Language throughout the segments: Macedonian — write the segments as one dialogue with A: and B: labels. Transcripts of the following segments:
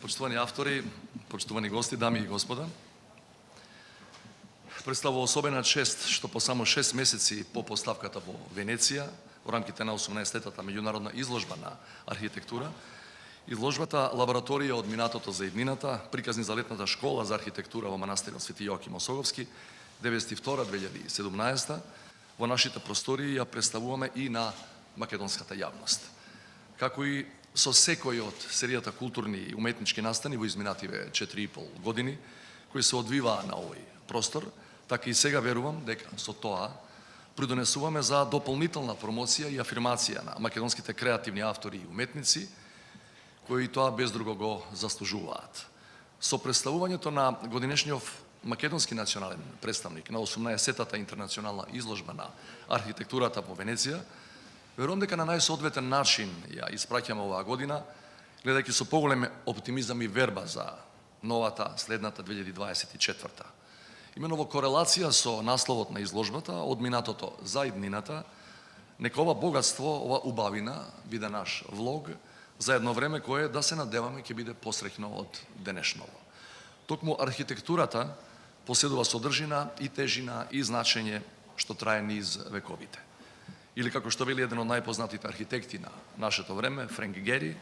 A: Почитувани автори, почитувани гости, дами и господа, представува особена чест што по само 6 месеци по поставката во Венеција, во рамките на 18-тата меѓународна изложба на архитектура, изложбата Лабораторија од минатото за иднината, приказни за летната школа за архитектура во манастирот Свети Јоаким Осоговски, 92-2017, во нашите простории ја представуваме и на македонската јавност. Како и со секој од серијата културни и уметнички настани во изминативе 4,5 години, кои се одвиваа на овој простор, така и сега верувам дека со тоа придонесуваме за дополнителна промоција и афирмација на македонските креативни автори и уметници, кои тоа без друго го заслужуваат. Со представувањето на годинешниот македонски национален представник на 18-тата интернационална изложба на архитектурата во Венеција, верувам дека на најсоодветен начин ја испраќаме оваа година, гледајќи со поголем оптимизам и верба за новата, следната 2024. Имено во корелација со насловот на изложбата, од минатото за иднината, нека ова богатство, ова убавина, биде наш влог за едно време кое, да се надеваме, ќе биде посреќно од денешново. Токму архитектурата поседува содржина и тежина и значење што трае низ вековите. Или како што вели еден од најпознатите архитекти на нашето време, Френк Гери,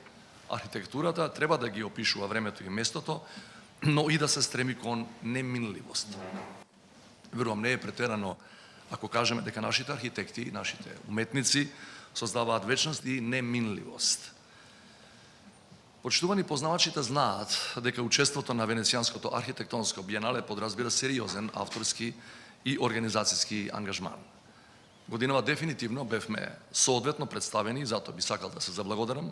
A: архитектурата треба да ги опишува времето и местото, но и да се стреми кон неминливост. Верувам, не е претерано ако кажеме дека нашите архитекти, нашите уметници создаваат вечност и неминливост. Почитувани познавачите знаат дека учеството на Венецијанското архитектонско биенале подразбира сериозен авторски и организацијски ангажман. Годинава дефинитивно бевме соодветно представени, затоа би сакал да се заблагодарам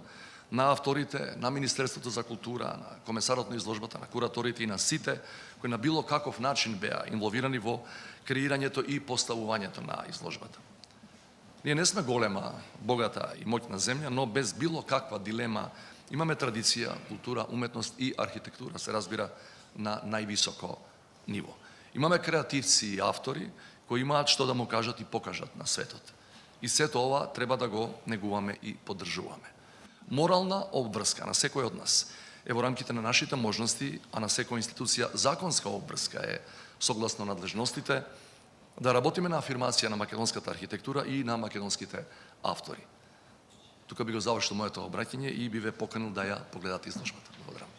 A: на авторите, на Министерството за култура, на комесарот на изложбата, на кураторите и на сите кои на било каков начин беа инволвирани во креирањето и поставувањето на изложбата. Ние не сме голема, богата и моќна земја, но без било каква дилема имаме традиција, култура, уметност и архитектура, се разбира, на највисоко ниво. Имаме креативци и автори кои имаат што да му кажат и покажат на светот. И сето ова треба да го негуваме и поддржуваме. Морална обврска на секој од нас е во рамките на нашите можности, а на секоја институција законска обврска е согласно надлежностите, да работиме на афирмација на македонската архитектура и на македонските автори. Тука би го завршил моето обраќање и би ве поканил да ја погледате изложбата. Благодарам.